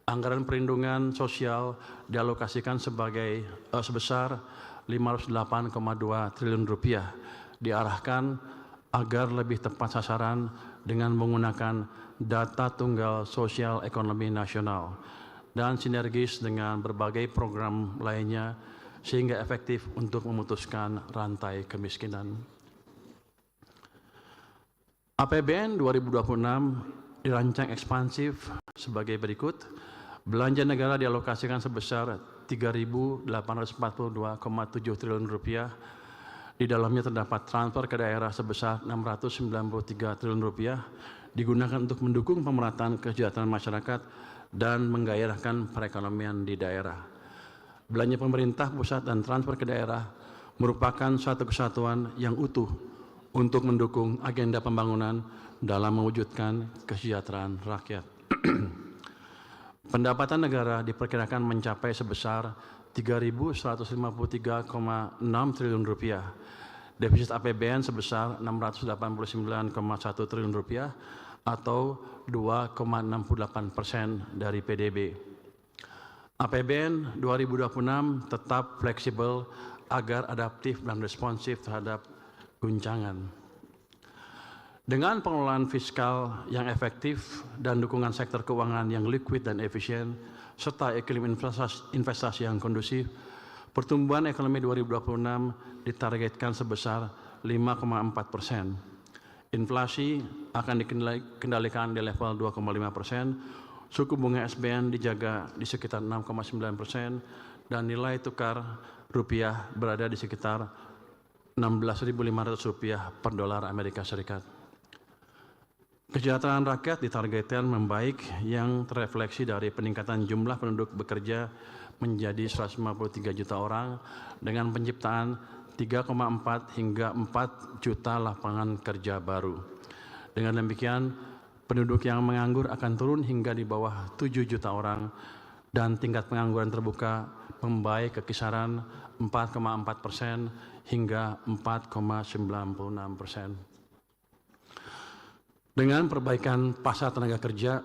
Anggaran perlindungan sosial dialokasikan sebesar 508,2 triliun rupiah, diarahkan agar lebih tepat sasaran dengan menggunakan data tunggal sosial ekonomi nasional dan sinergis dengan berbagai program lainnya sehingga efektif untuk memutuskan rantai kemiskinan. APBN 2026 dirancang ekspansif sebagai berikut. Belanja negara dialokasikan sebesar 3.842,7 triliun rupiah. Di dalamnya terdapat transfer ke daerah sebesar 693 triliun rupiah digunakan untuk mendukung pemerataan kesejahteraan masyarakat dan menggairahkan perekonomian di daerah. Belanja pemerintah pusat dan transfer ke daerah merupakan suatu kesatuan yang utuh untuk mendukung agenda pembangunan dalam mewujudkan kesejahteraan rakyat. Pendapatan negara diperkirakan mencapai sebesar 3.153,6 triliun rupiah. Defisit APBN sebesar 689,1 triliun rupiah atau 2,68% dari PDB. APBN 2026 tetap fleksibel agar adaptif dan responsif terhadap guncangan. Dengan pengelolaan fiskal yang efektif dan dukungan sektor keuangan yang liquid dan efisien, serta iklim investasi yang kondusif, pertumbuhan ekonomi 2026 ditargetkan sebesar 5,4%. Inflasi akan dikendalikan di level 2,5%, suku bunga SBN dijaga di sekitar 6,9%, dan nilai tukar rupiah berada di sekitar Rp16.500 per dolar Amerika Serikat. Kesejahteraan rakyat ditargetkan membaik yang terrefleksi dari peningkatan jumlah penduduk bekerja menjadi 153 juta orang dengan penciptaan 3,4 hingga 4 juta lapangan kerja baru. Dengan demikian, penduduk yang menganggur akan turun hingga di bawah 7 juta orang dan tingkat pengangguran terbuka membaik ke kisaran 4,4% hingga 4,96%. Dengan perbaikan pasar tenaga kerja,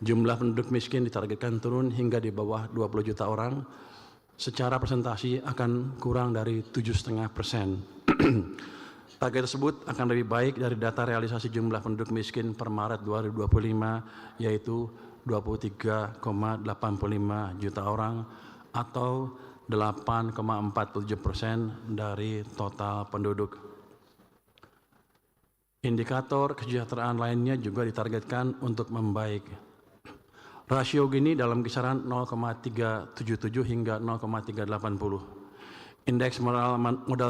jumlah penduduk miskin ditargetkan turun hingga di bawah 20 juta orang. Secara presentasi akan kurang dari 7,5%. Target tersebut akan lebih baik dari data realisasi jumlah penduduk miskin per Maret 2025, yaitu 23,85 juta orang atau 8,47% dari total penduduk. Indikator kesejahteraan lainnya juga ditargetkan untuk membaik. Rasio Gini dalam kisaran 0,377 hingga 0,380. Indeks modal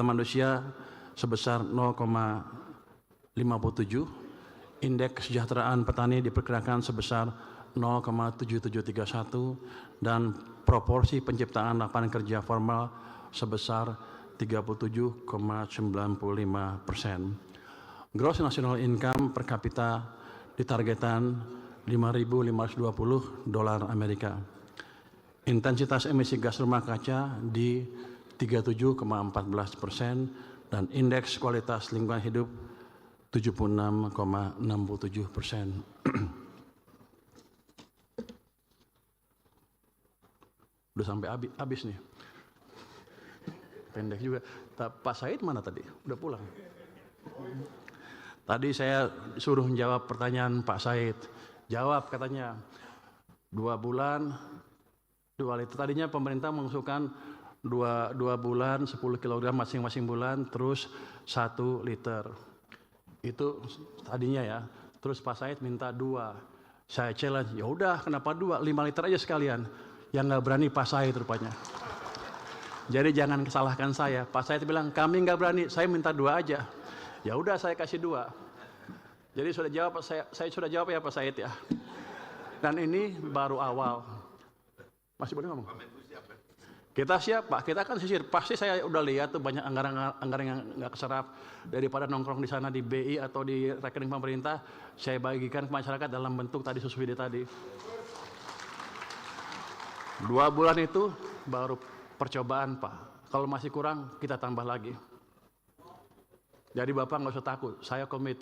manusia sebesar 0,57. Indeks kesejahteraan petani diperkirakan sebesar 0,7731 dan proporsi penciptaan lapangan kerja formal sebesar 37,95%. Gross National Income per kapita ditargetkan $5.520 Amerika. Intensitas emisi gas rumah kaca di 37,14% dan indeks kualitas lingkungan hidup 76,67%. Udah sampai habis nih. Pendek juga. Pak Said mana tadi? Udah pulang. Tadi saya suruh menjawab pertanyaan Pak Said. Jawab katanya 2 bulan 2 liter. Tadinya pemerintah mengusulkan 2 bulan 10 kg masing-masing bulan terus 1 liter. Itu tadinya ya. Terus Pak Said minta 2. Saya challenge, ya udah kenapa 2? 5 liter aja sekalian. Yang nggak berani Pak Said rupanya. Jadi jangan salahkan saya. Pak Said bilang kami nggak berani, saya minta 2 aja. Ya udah saya kasih 2. Jadi sudah jawab, saya sudah jawab ya Pak Said ya. Dan ini baru awal. Masih boleh ngomong? Kita siap Pak, kita akan sisir. Pasti saya udah lihat tuh banyak anggaran yang nggak keserap. Daripada nongkrong di sana di BI atau di rekening pemerintah, saya bagikan ke masyarakat dalam bentuk tadi subsidi tadi. 2 bulan itu baru percobaan Pak. Kalau masih kurang, kita tambah lagi. Jadi Bapak nggak usah takut, saya komit.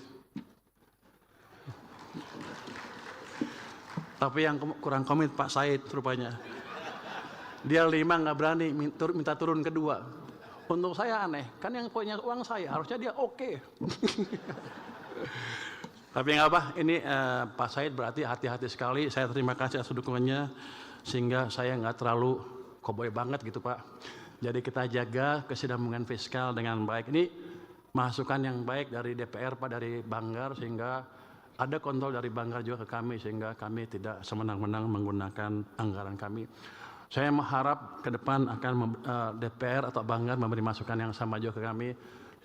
Tapi yang kurang komit Pak Said rupanya. Dia 5 nggak berani minta turun kedua. Untuk saya aneh, kan yang punya uang saya, harusnya dia oke. Tapi nggak apa, ini Pak Said berarti hati-hati sekali. Saya terima kasih atas dukungannya, sehingga saya nggak terlalu koboi banget gitu Pak. Jadi kita jaga kesinambungan fiskal dengan baik. Ini masukan yang baik dari DPR Pak, dari Banggar, sehingga ada kontrol dari Banggar juga ke kami, sehingga kami tidak semena-mena menggunakan anggaran kami. Saya mengharap ke depan akan DPR atau Banggar memberi masukan yang sama juga ke kami,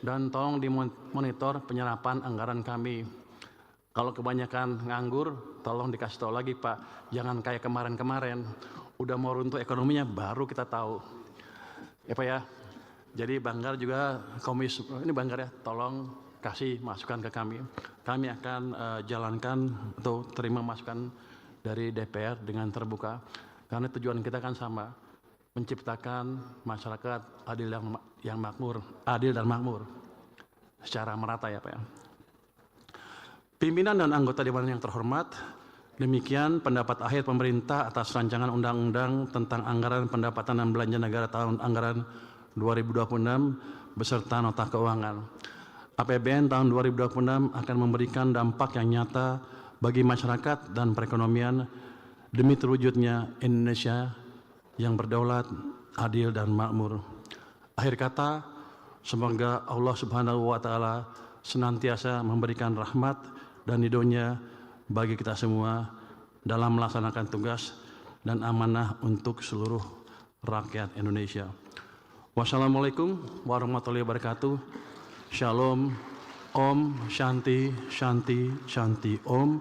dan tolong dimonitor penyerapan anggaran kami. Kalau kebanyakan nganggur, tolong dikasih tahu lagi Pak, jangan kayak kemarin-kemarin, udah mau runtuh ekonominya baru kita tahu. Ya Pak ya, jadi Banggar juga ini Banggar ya, tolong kasih masukan ke kami. Kami akan jalankan atau terima masukan dari DPR dengan terbuka. Karena tujuan kita kan sama, menciptakan masyarakat adil yang makmur, adil dan makmur secara merata ya Pak ya. Pimpinan dan anggota Dewan yang terhormat, demikian pendapat akhir pemerintah atas rancangan undang-undang tentang anggaran pendapatan dan belanja negara tahun anggaran 2026 beserta nota keuangan. APBN tahun 2026 akan memberikan dampak yang nyata bagi masyarakat dan perekonomian demi terwujudnya Indonesia yang berdaulat, adil dan makmur. Akhir kata, semoga Allah Subhanahu wa taala senantiasa memberikan rahmat dan ridho-Nya bagi kita semua dalam melaksanakan tugas dan amanah untuk seluruh rakyat Indonesia. Wassalamualaikum warahmatullahi wabarakatuh. Shalom, Om, Shanti, Shanti, Shanti, Om.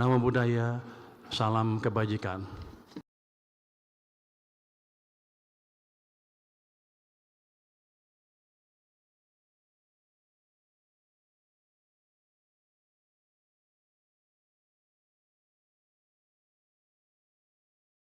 Namo Buddhaya, salam kebajikan.